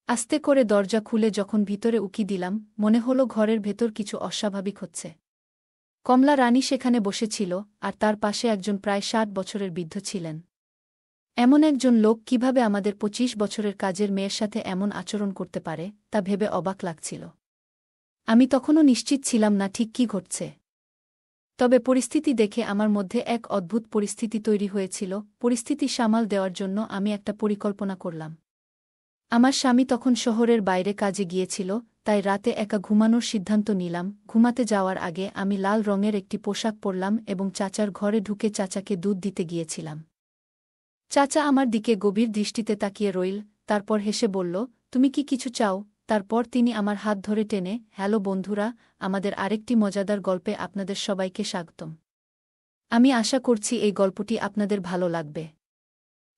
আস্তে করে দরজা খুলে যখন ভিতরে উকি দিলাম, মনে হলো ঘরের ভেতর কিছু অস্বাভাবিক হচ্ছে। কমলা রানী সেখানে বসেছিল, আর তার পাশে একজন প্রায় ৬০ বছরের বৃদ্ধ ছিলেন। এমন একজন লোক কিভাবে আমাদের ২৫ বছরের কাজের মেয়ের সাথে এমন আচরণ করতে পারে, তা ভেবে অবাক লাগছিল। আমি তখনও নিশ্চিত ছিলাম না ঠিক কী ঘটছে। তবে পরিস্থিতি দেখে আমার মধ্যে এক অদ্ভুত পরিস্থিতি তৈরি হয়েছিল। পরিস্থিতি সামাল দেওয়ার জন্য আমি একটা পরিকল্পনা করলাম। আমার স্বামী তখন শহরের বাইরে কাজে গিয়েছিল, তাই রাতে একা ঘুমানোর সিদ্ধান্ত নিলাম। ঘুমাতে যাওয়ার আগে আমি লাল রঙের একটি পোশাক পরলাম এবং চাচার ঘরে ঢুকে চাচাকে দুধ দিতে গিয়েছিলাম। চাচা আমার দিকে গভীর দৃষ্টিতে তাকিয়ে রইল, তারপর হেসে বলল, তুমি কি কিছু চাও? তারপর তিনি আমার হাত ধরে টেনে, হ্যালো বন্ধুরা, আমাদের আরেকটি মজাদার গল্পে আপনাদের সবাইকে স্বাগতম। আমি আশা করছি এই গল্পটি আপনাদের ভালো লাগবে।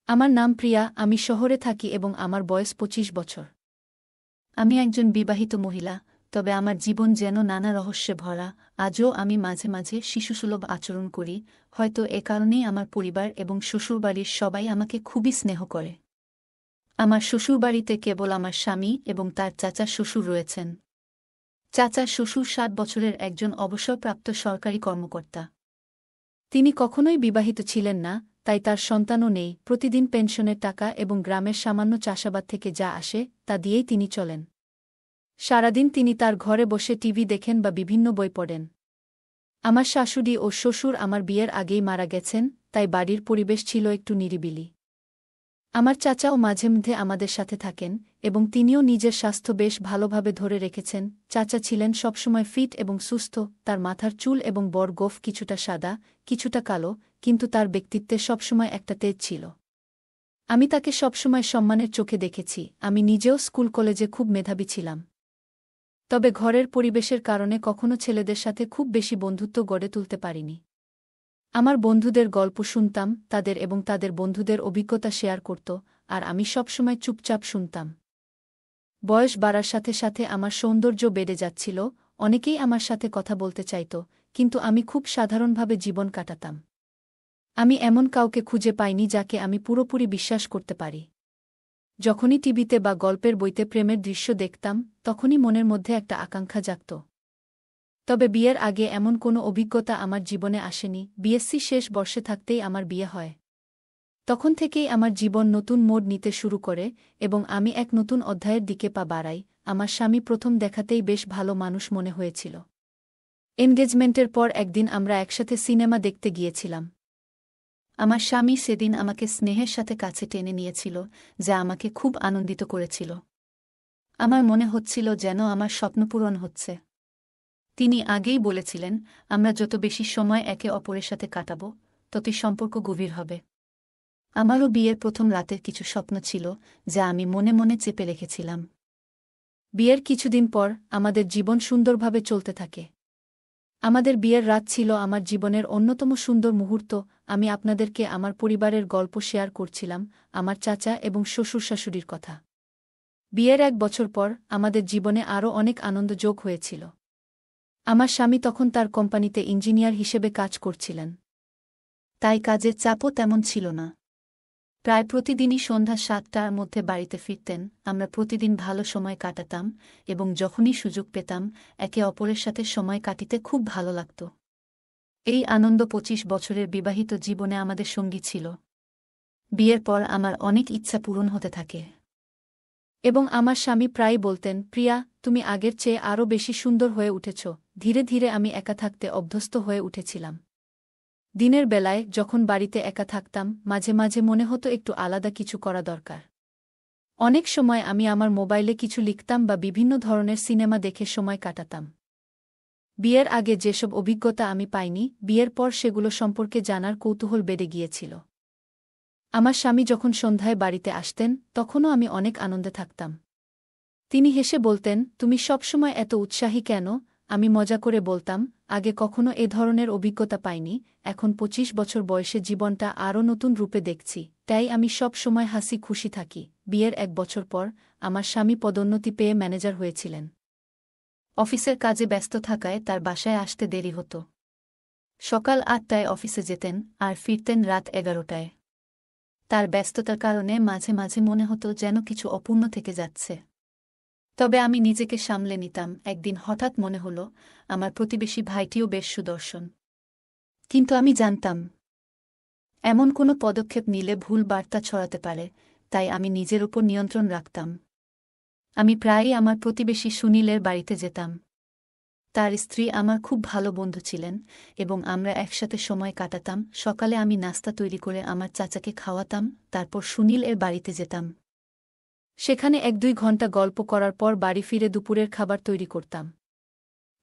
আমার নাম প্রিয়া, আমি শহরে থাকি এবং আমার বয়স ২৫ বছর। আমি একজন বিবাহিত মহিলা, তবে আমার জীবন যেন নানা রহস্যে ভরা। আজও আমি মাঝে মাঝে শিশুসুলভ আচরণ করি, হয়তো এ কারণেই আমার পরিবার এবং শ্বশুরবাড়ির সবাই আমাকে খুবই স্নেহ করে। আমার শ্বশুরবাড়িতে কেবল আমার স্বামী এবং তার চাচা শ্বশুর রয়েছেন। চাচা শ্বশুর ৬০ বছরের একজন অবসরপ্রাপ্ত সরকারি কর্মকর্তা। তিনি কখনোই বিবাহিত ছিলেন না, তাই তার সন্তানও নেই। প্রতিদিন পেনশনের টাকা এবং গ্রামের সামান্য চাষাবাদ থেকে যা আসে তা দিয়েই তিনি চলেন। সারাদিন তিনি তার ঘরে বসে টিভি দেখেন বা বিভিন্ন বই পড়েন। আমার শাশুড়ি ও শ্বশুর আমার বিয়ের আগেই মারা গেছেন, তাই বাড়ির পরিবেশ ছিল একটু নিরিবিলি। আমার চাচাও মাঝে মধ্যে আমাদের সাথে থাকেন, এবং তিনিও নিজের স্বাস্থ্য বেশ ভালোভাবে ধরে রেখেছেন। চাচা ছিলেন সবসময় ফিট এবং সুস্থ, তার মাথার চুল এবং বড় গোঁফ কিছুটা সাদা, কিছুটা কালো, কিন্তু তার ব্যক্তিত্বে সবসময় একটা তেজ ছিল। আমি তাকে সবসময় সম্মানের চোখে দেখেছি। আমি নিজেও স্কুল কলেজে খুব মেধাবী ছিলাম। তবে ঘরের পরিবেশের কারণে কখনো ছেলেদের সাথে খুব বেশি বন্ধুত্ব গড়ে তুলতে পারিনি। আমার বন্ধুদের গল্প শুনতাম, তাদের এবং তাদের বন্ধুদের অভিজ্ঞতা শেয়ার করত, আর আমি সবসময় চুপচাপ শুনতাম। বয়স বাড়ার সাথে সাথে আমার সৌন্দর্য বেড়ে যাচ্ছিল, অনেকেই আমার সাথে কথা বলতে চাইত, কিন্তু আমি খুব সাধারণভাবে জীবন কাটাতাম। আমি এমন কাউকে খুঁজে পাইনি যাকে আমি পুরোপুরি বিশ্বাস করতে পারি। যখনই টিভিতে বা গল্পের বইতে প্রেমের দৃশ্য দেখতাম, তখনই মনের মধ্যে একটা আকাঙ্ক্ষা জাগত। তবে বিয়ের আগে এমন কোনো অভিজ্ঞতা আমার জীবনে আসেনি। বিএসসি শেষ বর্ষে থাকতেই আমার বিয়ে হয়। তখন থেকেই আমার জীবন নতুন মোড় নিতে শুরু করে, এবং আমি এক নতুন অধ্যায়ের দিকে পা বাড়াই। আমার স্বামী প্রথম দেখাতেই বেশ ভালো মানুষ মনে হয়েছিল। এনগেজমেন্টের পর একদিন আমরা একসাথে সিনেমা দেখতে গিয়েছিলাম। আমার স্বামী সেদিন আমাকে স্নেহের সাথে কাছে টেনে নিয়েছিল, যা আমাকে খুব আনন্দিত করেছিল। আমার মনে হচ্ছিল যেন আমার স্বপ্ন পূরণ হচ্ছে। তিনি আগেই বলেছিলেন, আমরা যত বেশি সময় একে অপরের সাথে কাটাব, ততই সম্পর্ক গভীর হবে। আমারও বিয়ের প্রথম রাতের কিছু স্বপ্ন ছিল, যা আমি মনে মনে চেপে রেখেছিলাম। বিয়ের কিছুদিন পর আমাদের জীবন সুন্দরভাবে চলতে থাকে। আমাদের বিয়ের রাত ছিল আমার জীবনের অন্যতম সুন্দর মুহূর্ত। আমি আপনাদেরকে আমার পরিবারের গল্প শেয়ার করছিলাম, আমার চাচা এবং শ্বশুর শাশুড়ির কথা। বিয়ের ১ বছর পর আমাদের জীবনে আরও অনেক আনন্দ যোগ হয়েছিল। আমার স্বামী তখন তার কোম্পানিতে ইঞ্জিনিয়ার হিসেবে কাজ করছিলেন। তাই কাজের চাপও তেমন ছিল না। প্রায় প্রতিদিনই সন্ধ্যা ৭টার মধ্যে বাড়িতে ফিরতেন। আমরা প্রতিদিন ভালো সময় কাটাতাম, এবং যখনই সুযোগ পেতাম একে অপরের সাথে সময় কাটিতে খুব ভালো লাগত। এই আনন্দ ২৫ বছরের বিবাহিত জীবনে আমাদের সঙ্গী ছিল। বিয়ের পর আমার অনেক ইচ্ছা পূরণ হতে থাকে, এবং আমার স্বামী প্রায়ই বলতেন, প্রিয়া, তুমি আগের চেয়ে আরও বেশি সুন্দর হয়ে উঠেছ। ধীরে ধীরে আমি একা থাকতে অভ্যস্ত হয়ে উঠেছিলাম। দিনের বেলায় যখন বাড়িতে একা থাকতাম, মাঝে মাঝে মনে হতো একটু আলাদা কিছু করা দরকার। অনেক সময় আমি আমার মোবাইলে কিছু লিখতাম বা বিভিন্ন ধরনের সিনেমা দেখে সময় কাটাতাম। বিয়ের আগে যেসব অভিজ্ঞতা আমি পাইনি, বিয়ের পর সেগুলো সম্পর্কে জানার কৌতূহল বেড়ে গিয়েছিল। আমার স্বামী যখন সন্ধ্যায় বাড়িতে আসতেন, তখনও আমি অনেক আনন্দে থাকতাম। তিনি হেসে বলতেন, তুমি সবসময় এত উৎসাহী কেন? আমি মজা করে বলতাম, আগে কখনো এ ধরনের অভিজ্ঞতা পাইনি, এখন ২৫ বছর বয়সে জীবনটা আরও নতুন রূপে দেখছি, তাই আমি সব সময় হাসি খুশি থাকি। বিয়ের ১ বছর পর আমার স্বামী পদোন্নতি পেয়ে ম্যানেজার হয়েছিলেন। অফিসের কাজে ব্যস্ত থাকায় তার বাসায় আসতে দেরি হতো। সকাল ৮টায় অফিসে যেতেন আর ফিরতেন রাত ১১টায়। তার ব্যস্ততার কারণে মাঝে মাঝে মনে হতো যেন কিছু অপূর্ণ থেকে যাচ্ছে। তবে আমি নিজেকে সামলে নিতাম। একদিন হঠাৎ মনে হলো আমার প্রতিবেশী ভাইটিও বেশ সুদর্শন। কিন্তু আমি জানতাম এমন কোনো পদক্ষেপ নিলে ভুল বার্তা ছড়াতে পারে, তাই আমি নিজের উপর নিয়ন্ত্রণ রাখতাম। আমি প্রায়ই আমার প্রতিবেশী সুনীলের বাড়িতে যেতাম। তার স্ত্রী আমার খুব ভালো বন্ধু ছিলেন এবং আমরা একসাথে সময় কাটাতাম। সকালে আমি নাস্তা তৈরি করে আমার চাচাকে খাওয়াতাম, তারপর সুনীল এর বাড়িতে যেতাম। সেখানে ১-২ ঘণ্টা গল্প করার পর বাড়ি ফিরে দুপুরের খাবার তৈরি করতাম।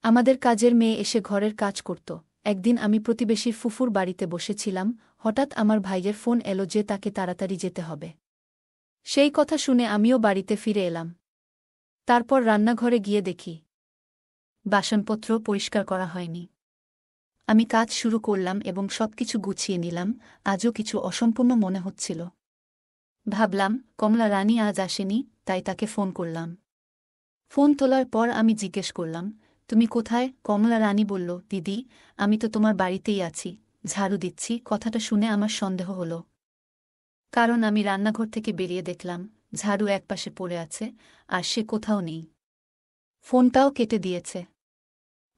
আমাদের কাজের মেয়ে এসে ঘরের কাজ করত। একদিন আমি প্রতিবেশীর ফুফুর বাড়িতে বসেছিলাম, হঠাৎ আমার ভাইয়ের ফোন এলো যে তাকে তাড়াতাড়ি যেতে হবে। সেই কথা শুনে আমিও বাড়িতে ফিরে এলাম। তারপর রান্নাঘরে গিয়ে দেখি বাসনপত্র পরিষ্কার করা হয়নি। আমি কাজ শুরু করলাম এবং সবকিছু গুছিয়ে নিলাম। আজও কিছু অসম্পূর্ণ মনে হচ্ছিল। ভাবলাম কমলা রানী আজ আসেনি, তাই তাকে ফোন করলাম। ফোন তোলার পর আমি জিজ্ঞেস করলাম, তুমি কোথায়? কমলা রানী বলল, দিদি, আমি তো তোমার বাড়িতেই আছি, ঝাড়ু দিচ্ছি। কথাটা শুনে আমার সন্দেহ হলো, কারণ আমি রান্নাঘর থেকে বেরিয়ে দেখলাম ঝাড়ু একপাশে পড়ে আছে আর সে কোথাও নেই। ফোনটাও কেটে দিয়েছে।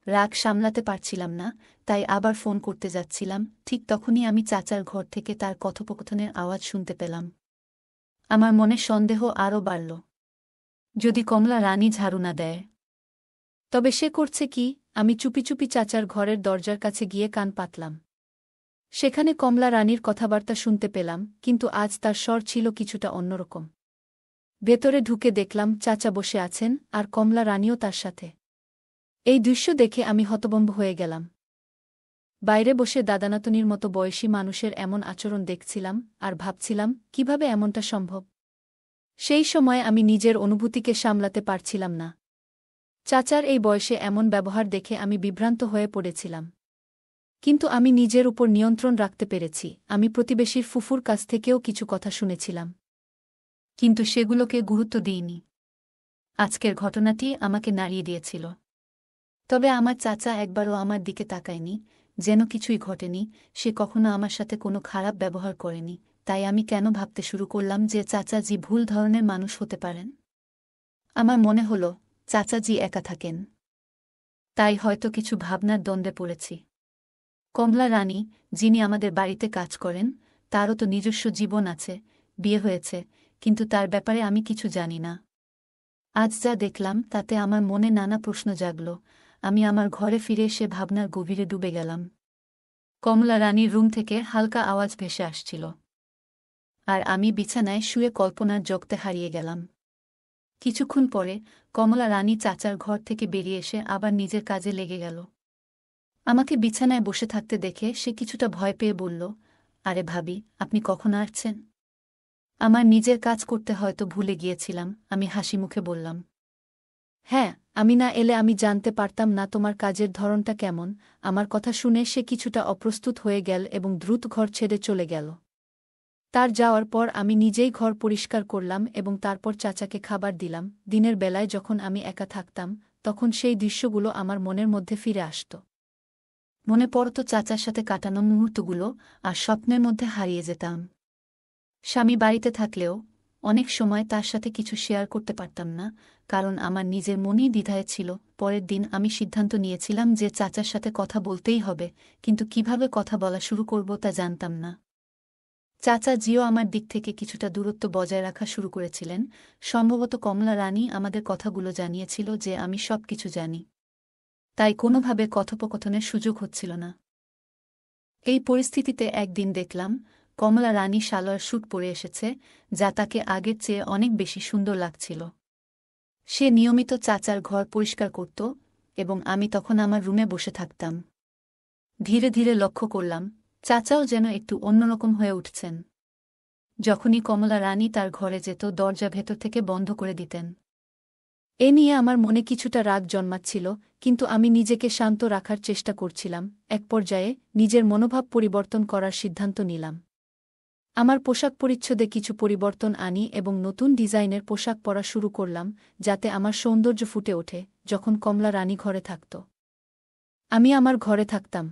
রাগ সামলাতে পারছিলাম না, তাই আবার ফোন করতে যাচ্ছিলাম। ঠিক তখনই আমি চাচার ঘর থেকে তার কথোপকথনের আওয়াজ শুনতে পেলাম। আমার মনে সন্দেহ আরও বাড়ল। যদি কমলা রানী ঝাড়ু না দেয়, তবে সে করছে কি? আমি চুপি চুপি চাচার ঘরের দরজার কাছে গিয়ে কান পাতলাম। সেখানে কমলা রানীর কথাবার্তা শুনতে পেলাম, কিন্তু আজ তার স্বর ছিল কিছুটা অন্যরকম। ভেতরে ঢুকে দেখলাম চাচা বসে আছেন আর কমলা রানীও তার সাথে। এই দৃশ্য দেখে আমি হতভম্ব হয়ে গেলাম। বাইরে বসে দাদানাতনির মতো বয়সী মানুষের এমন আচরণ দেখছিলাম আর ভাবছিলাম কিভাবে এমনটা সম্ভব। সেই সময় আমি নিজের অনুভূতিকে সামলাতে পারছিলাম না। চাচার এই বয়সে এমন ব্যবহার দেখে আমি বিভ্রান্ত হয়ে পড়েছিলাম। কিন্তু আমি নিজের উপর নিয়ন্ত্রণ রাখতে পেরেছি। আমি প্রতিবেশীর ফুফুর কাছ থেকেও কিছু কথা শুনেছিলাম, কিন্তু সেগুলোকে গুরুত্ব দিইনি। আজকের ঘটনাটি আমাকে নাড়িয়ে দিয়েছিল। তবে আমার চাচা একবারও আমার দিকে তাকায়নি, যেন কিছুই ঘটেনি। সে কখনো আমার সাথে কোনো খারাপ ব্যবহার করেনি। তাই আমি কেন ভাবতে শুরু করলাম যে চাচাজি ভুল ধরনের মানুষ হতে পারেন। আমার মনে হল চাচাজি একা থাকেন, তাই হয়তো কিছু ভাবনার দ্বন্দ্বে পড়েছি। কমলা রানী, যিনি আমাদের বাড়িতে কাজ করেন, তারও তো নিজস্ব জীবন আছে, বিয়ে হয়েছে, কিন্তু তার ব্যাপারে আমি কিছু জানি না। আজ যা দেখলাম তাতে আমার মনে নানা প্রশ্ন জাগল। আমি আমার ঘরে ফিরে এসে ভাবনার গভীরে ডুবে গেলাম। কমলা রানীর রুম থেকে হালকা আওয়াজ ভেসে আসছিল, আর আমি বিছানায় শুয়ে কল্পনার জগতে হারিয়ে গেলাম। কিছুক্ষণ পরে কমলা রানী চাচার ঘর থেকে বেরিয়ে এসে আবার নিজের কাজে লেগে গেল। আমাকে বিছানায় বসে থাকতে দেখে সে কিছুটা ভয় পেয়ে বলল, আরে ভাবি, আপনি কখন আসছেন? আমার নিজের কাজ করতে হয়তো ভুলে গিয়েছিলাম, আমি হাসি মুখে বললাম। হ্যাঁ, আমি না এলে আমি জানতে পারতাম না তোমার কাজের ধরনটা কেমন। আমার কথা শুনে সে কিছুটা অপ্রস্তুত হয়ে গেল এবং দ্রুত ঘর ছেড়ে চলে গেল। তার যাওয়ার পর আমি নিজেই ঘর পরিষ্কার করলাম এবং তারপর চাচাকে খাবার দিলাম। দিনের বেলায় যখন আমি একা থাকতাম, তখন সেই দৃশ্যগুলো আমার মনের মধ্যে ফিরে আসত। মনে পড়ত চাচার সাথে কাটানো মুহূর্তগুলো, আর স্বপ্নের মধ্যে হারিয়ে যেতাম। স্বামী বাড়িতে থাকলেও অনেক সময় তার সাথে কিছু শেয়ার করতে পারতাম না, কারণ আমার নিজের মনই দ্বিধায় ছিল। পরের দিন আমি সিদ্ধান্ত নিয়েছিলাম যে চাচার সাথে কথা বলতেই হবে, কিন্তু কিভাবে কথা বলা শুরু করব তা জানতাম না। চাচা জিও আমার দিক থেকে কিছুটা দূরত্ব বজায় রাখা শুরু করেছিলেন। সম্ভবত কমলা রানী আমাদের কথাগুলো জানিয়েছিল যে আমি সব কিছু জানি, তাই কোনোভাবে কথোপকথনের সুযোগ হচ্ছিল না। এই পরিস্থিতিতে একদিন দেখলাম কমলা রানী সালোয়ার স্যুট পরে এসেছে, যা তাকে আগের চেয়ে অনেক বেশি সুন্দর লাগছিল। সে নিয়মিত চাচার ঘর পরিষ্কার করত এবং আমি তখন আমার রুমে বসে থাকতাম। ধীরে ধীরে লক্ষ্য করলাম চাচাও যেন একটু অন্যরকম হয়ে উঠছেন। যখনই কমলা রানী তার ঘরে যেত, দরজা ভেতর থেকে বন্ধ করে দিতেন। এ নিয়ে আমার মনে কিছুটা রাগ জন্মাচ্ছিল, কিন্তু আমি নিজেকে শান্ত রাখার চেষ্টা করছিলাম। এক পর্যায়ে নিজের মনোভাব পরিবর্তন করার সিদ্ধান্ত নিলাম। আমার পোশাক পরিচ্ছদে কিছু পরিবর্তন আনি এবং নতুন ডিজাইনের পোশাক পরা শুরু করলাম, যাতে আমার সৌন্দর্য ফুটে ওঠে। যখন কমলা রানী ঘরে থাকত, আমি আমার ঘরে থাকতাম।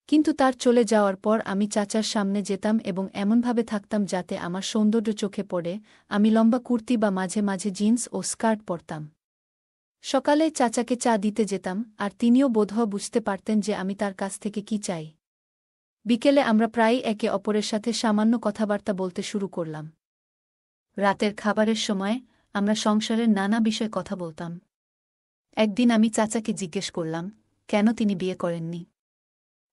কিন্তু তার চলে যাওয়ার পর আমি চাচার সামনে যেতাম এবং এমনভাবে থাকতাম যাতে আমার সৌন্দর্য চোখে পড়ে। আমি লম্বা কুর্তি বা মাঝে মাঝে জিন্স ও স্কার্ট পরতাম। সকালে চাচাকে চা দিতে যেতাম, আর তিনিও বোধহয় বুঝতে পারতেন যে আমি তার কাছ থেকে কি চাই। বিকেলে আমরা প্রায়ই একে অপরের সাথে সামান্য কথাবার্তা বলতে শুরু করলাম। রাতের খাবারের সময় আমরা সংসারের নানা বিষয়ে কথা বলতাম। একদিন আমি চাচাকে জিজ্ঞেস করলাম কেন তিনি বিয়ে করেননি।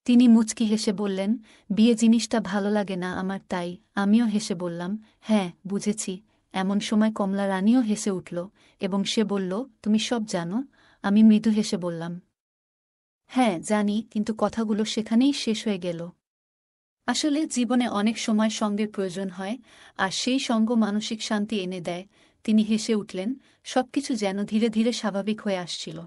তিনি মুচকি হেসে বললেন, বিয়ে জিনিসটা ভালো লাগে না আমার, তাই। আমিও হেসে বললাম, হ্যাঁ বুঝেছি। এমন সময় কমলা রানীও হেসে উঠল এবং সে বলল, তুমি সব জানো? আমি মৃদু হেসে বললাম, হ্যাঁ জানি, কিন্তু কথাগুলো সেখানেই শেষ হয়ে গেল। আসলে জীবনে অনেক সময় সঙ্গের প্রয়োজন হয়, আর সেই সঙ্গ মানসিক শান্তি এনে দেয়। তিনি হেসে উঠলেন, সবকিছু যেন ধীরে ধীরে স্বাভাবিক হয়ে আসছিল।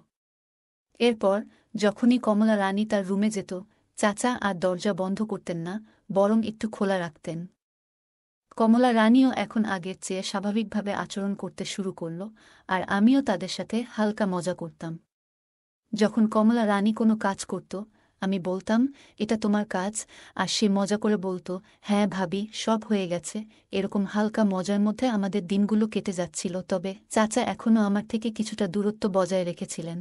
এরপর যখনই কমলা রানী তার রুমে যেত, চাচা আর দরজা বন্ধ করতেন না, বরং একটু খোলা রাখতেন। কমলা রানীও এখন আগের চেয়ে স্বাভাবিকভাবে আচরণ করতে শুরু করল, আর আমিও তাদের সাথে হালকা মজা করতাম। যখন কমলা রানী কোনো কাজ করত, আমি বলতাম, এটা তোমার কাজ, আর সে মজা করে বলতো, হ্যাঁ ভাবি, সব হয়ে গেছে। এরকম হালকা মজার মধ্যে আমাদের দিনগুলো কেটে যাচ্ছিল, তবে চাচা এখনও আমার থেকে কিছুটা দূরত্ব বজায় রেখেছিলেন।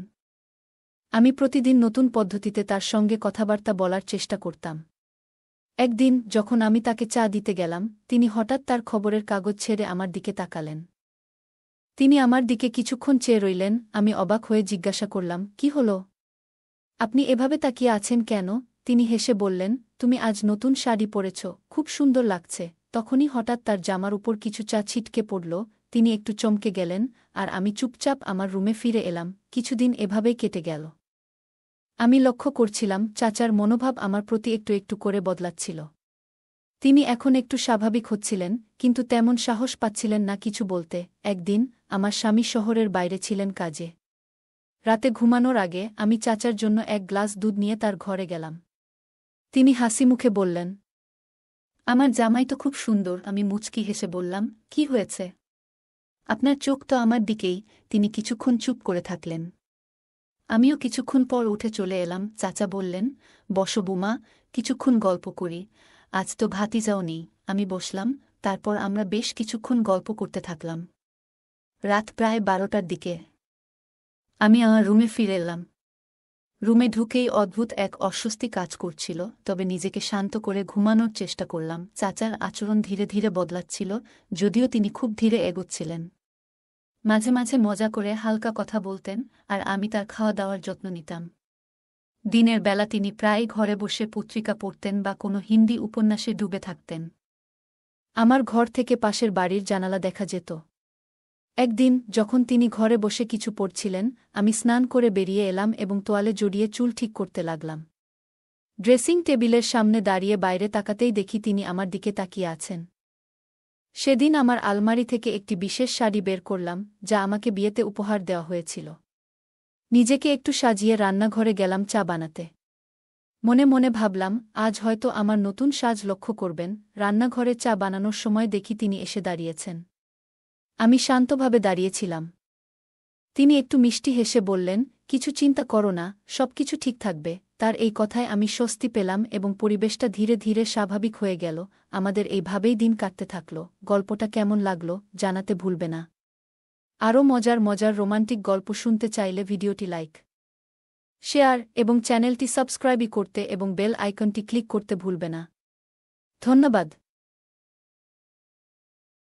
আমি প্রতিদিন নতুন পদ্ধতিতে তার সঙ্গে কথাবার্তা বলার চেষ্টা করতাম। একদিন যখন আমি তাকে চা দিতে গেলাম, তিনি হঠাৎ তার খবরের কাগজ ছেড়ে আমার দিকে তাকালেন। তিনি আমার দিকে কিছুক্ষণ চেয়ে রইলেন। আমি অবাক হয়ে জিজ্ঞাসা করলাম, কি হল? আপনি এভাবে তাকিয়ে আছেন কেন? তিনি হেসে বললেন, তুমি আজ নতুন শাড়ি পরেছ, খুব সুন্দর লাগছে। তখনই হঠাৎ তার জামার উপর কিছু চা ছিটকে পড়ল। তিনি একটু চমকে গেলেন, আর আমি চুপচাপ আমার রুমে ফিরে এলাম। কিছুদিন এভাবেই কেটে গেল। আমি লক্ষ্য করছিলাম চাচার মনোভাব আমার প্রতি একটু একটু করে বদলাচ্ছিল। তিনি এখন একটু স্বাভাবিক হচ্ছিলেন, কিন্তু তেমন সাহস পাচ্ছিলেন না কিছু বলতে। একদিন আমার স্বামী শহরের বাইরে ছিলেন কাজে। রাতে ঘুমানোর আগে আমি চাচার জন্য এক গ্লাস দুধ নিয়ে তার ঘরে গেলাম। তিনি হাসি মুখে বললেন, আমার জামাই তো খুব সুন্দর। আমি মুচকি হেসে বললাম, কি হয়েছে? আপনার চোখ তো আমার দিকেই। তিনি কিছুক্ষণ চুপ করে থাকলেন। আমিও কিছুক্ষণ পর উঠে চলে এলাম। চাচা বললেন, বসো বুমা, কিছুক্ষণ গল্প করি। আজ তো ভাতিজাও নেই। আমি বসলাম, তারপর আমরা বেশ কিছুক্ষণ গল্প করতে থাকলাম। রাত প্রায় 12টার দিকে আমি আমার রুমে ফিরে এলাম। রুমে ঢুকেই অদ্ভুত এক অস্বস্তি কাজ করছিল, তবে নিজেকে শান্ত করে ঘুমানোর চেষ্টা করলাম। চাচার আচরণ ধীরে ধীরে বদলাচ্ছিল, যদিও তিনি খুব ধীরে এগোচ্ছিলেন। মাঝে মাঝে মজা করে হালকা কথা বলতেন, আর আমি তার খাওয়া দাওয়ার যত্ন নিতাম। দিনের বেলা তিনি প্রায় ঘরে বসে পত্রিকা পড়তেন বা কোনো হিন্দি উপন্যাসে ডুবে থাকতেন। আমার ঘর থেকে পাশের বাড়ির জানালা দেখা যেত। একদিন যখন তিনি ঘরে বসে কিছু পড়ছিলেন, আমি স্নান করে বেরিয়ে এলাম এবং তোয়ালে জড়িয়ে চুল ঠিক করতে লাগলাম। ড্রেসিং টেবিলের সামনে দাঁড়িয়ে বাইরে তাকাতেই দেখি তিনি আমার দিকে তাকিয়ে আছেন। সেদিন আমার আলমারি থেকে একটি বিশেষ শাড়ি বের করলাম, যা আমাকে বিয়েতে উপহার দেওয়া হয়েছিল। নিজেকে একটু সাজিয়ে রান্নাঘরে গেলাম চা বানাতে। মনে মনে ভাবলাম, আজ হয়তো আমার নতুন সাজ লক্ষ্য করবেন। রান্নাঘরে চা বানানোর সময় দেখি তিনি এসে দাঁড়িয়েছেন। আমি শান্তভাবে দাঁড়িয়েছিলাম। তিনি একটু মিষ্টি হেসে বললেন, কিছু চিন্তা করো না, সবকিছু ঠিক থাকবে। তার এই কথায় আমি স্বস্তি পেলাম এবং পরিবেশটা ধীরে ধীরে স্বাভাবিক হয়ে গেল। আমাদের এইভাবেই দিন কাটতে থাকল। গল্পটা কেমন লাগলো জানাতে ভুলবে না। আরও মজার মজার রোমান্টিক গল্প শুনতে চাইলে ভিডিওটি লাইক, শেয়ার এবং চ্যানেলটি সাবস্ক্রাইব করতে এবং বেল আইকনটি ক্লিক করতে ভুলবে না। ধন্যবাদ।